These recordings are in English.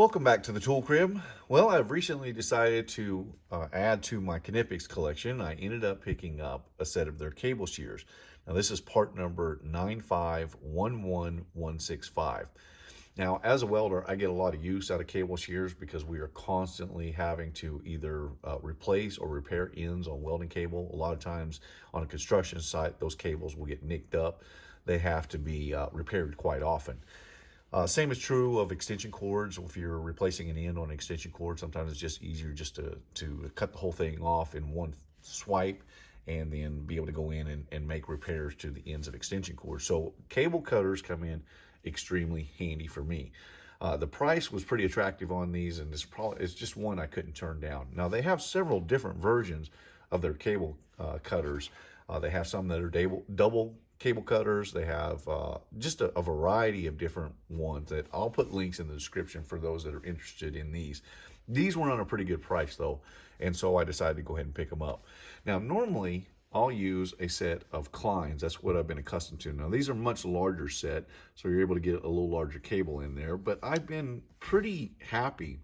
Welcome back to the Tool Crib. Well, I've recently decided to add to my Canipix collection. I ended up picking up a set of their cable shears. Now this is part number 9511165. Now as a welder, I get a lot of use out of cable shears because we are constantly having to either replace or repair ends on welding cable. A lot of times on a construction site, those cables will get nicked up. They have to be repaired quite often. Same is true of extension cords. If you're replacing an end on an extension cord, sometimes it's just easier just to cut the whole thing off in one swipe and then be able to go in and make repairs to the ends of extension cords. So cable cutters come in extremely handy for me. The price was pretty attractive on these, and it's just one I couldn't turn down. Now they have several different versions of their cable cutters. They have some that are double cable cutters. They have just a variety of different ones that I'll put links in the description for those that are interested in these. These were on a pretty good price though, and so I decided to go ahead and pick them up. Now normally I'll use a set of Kleins. That's what I've been accustomed to. Now these are much larger set, so you're able to get a little larger cable in there, but I've been pretty happy.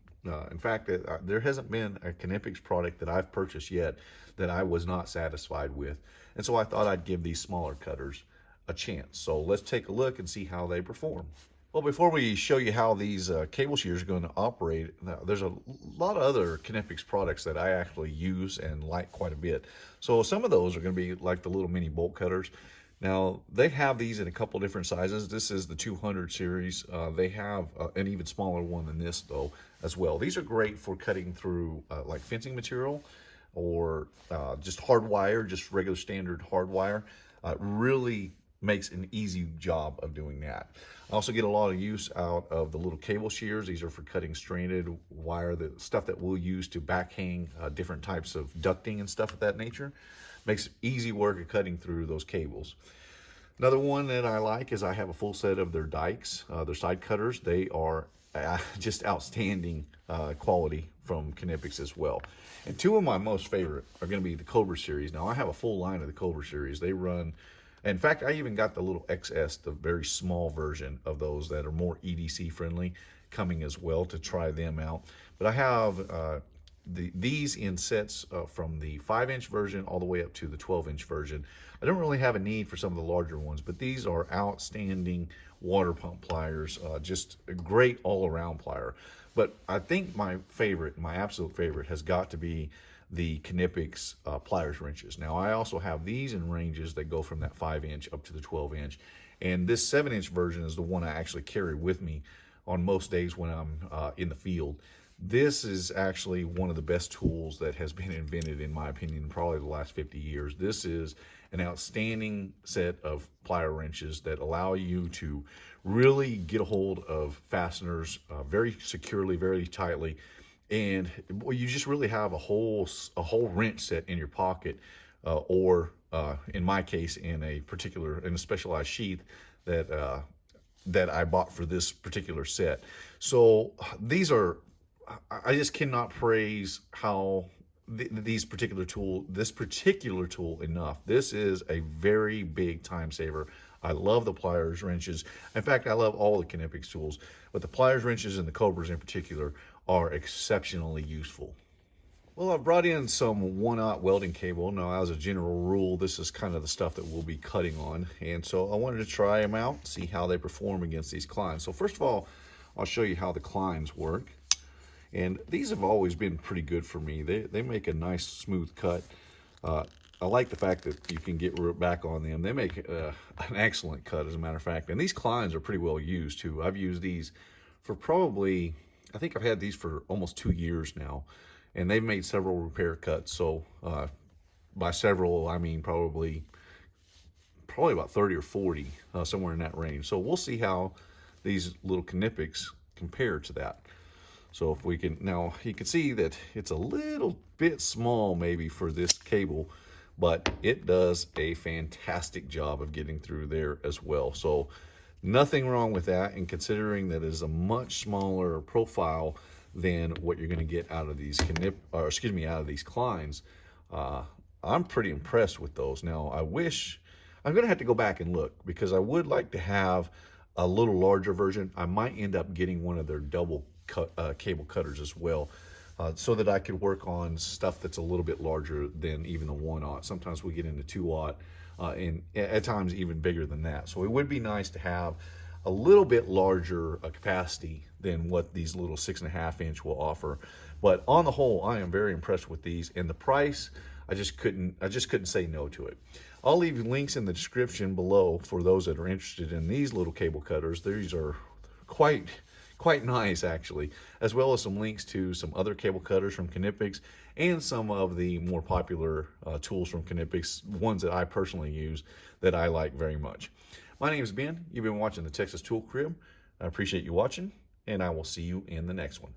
In fact, there hasn't been a Canipix product that I've purchased yet that I was not satisfied with. And so I thought I'd give these smaller cutters a chance. So let's take a look and see how they perform. Well, before we show you how these cable shears are going to operate, there's a lot of other Canipix products that I actually use and like quite a bit. So some of those are going to be like the little mini bolt cutters. Now, they have these in a couple different sizes. This is the 200 series. They have an even smaller one than this, though, as well. These are great for cutting through like fencing material or just hard wire, just regular standard hard wire. Really makes an easy job of doing that. I also get a lot of use out of the little cable shears. These are for cutting stranded wire, the stuff that we'll use to back hang different types of ducting and stuff of that nature. Makes easy work of cutting through those cables. Another one that I like is I have a full set of their dikes, their side cutters. They are just outstanding quality from Canipix as well. And two of my most favorite are going to be the Cobra Series. Now I have a full line of the Cobra Series. They run, in fact, I even got the little XS, the very small version of those that are more EDC friendly, coming as well to try them out. But I have these in sets from the 5-inch version all the way up to the 12-inch version. I don't really have a need for some of the larger ones, but these are outstanding water pump pliers, just a great all-around plier. But I think my favorite, my absolute favorite, has got to be the Canipix Pliers Wrenches. Now I also have these in ranges that go from that 5-inch up to the 12-inch, and this 7-inch version is the one I actually carry with me on most days when I'm in the field. This is actually one of the best tools that has been invented, in my opinion, in probably the last 50 years. This is an outstanding set of plier wrenches that allow you to really get a hold of fasteners very securely, very tightly. And well, you just really have a whole wrench set in your pocket, or in my case, in a specialized sheath that that I bought for this particular set. So these are, I just cannot praise how this particular tool enough. This is a very big time saver. I love the Pliers wrenches. In fact, I love all the Canipix tools, but the Pliers wrenches and the Cobras in particular are exceptionally useful. Well, I've brought in some 1/0 welding cable. Now, as a general rule, this is kind of the stuff that we'll be cutting on, and so I wanted to try them out, see how they perform against these Kleins. So first of all, I'll show you how the Kleins work. And these have always been pretty good for me. They make a nice smooth cut. I like the fact that you can get back on them. They make an excellent cut, as a matter of fact. And these Kleins are pretty well used too. I've used these for probably, I think I've had these for almost 2 years now. And they've made several repair cuts. So by several, I mean probably about 30 or 40, somewhere in that range. So we'll see how these little Canipix compare to that. So if we can, now you can see that it's a little bit small maybe for this cable, but it does a fantastic job of getting through there as well. So nothing wrong with that, and considering that it is a much smaller profile than what you're going to get out of these out of these Kleins, I'm pretty impressed with those. Now I'm going to have to go back and look, because I would like to have a little larger version. I might end up getting one of their double cable cutters as well, so that I could work on stuff that's a little bit larger than even a 1/0. Sometimes we get into 2/0, and at times even bigger than that. So it would be nice to have a little bit larger capacity than what these little 6.5-inch will offer. But on the whole, I am very impressed with these, and the price, I just couldn't say no to it. I'll leave links in the description below for those that are interested in these little cable cutters. These are quite nice, actually, as well as some links to some other cable cutters from Canipix and some of the more popular tools from Canipix, ones that I personally use that I like very much. My name is Ben. You've been watching the Texas Tool Crib. I appreciate you watching, and I will see you in the next one.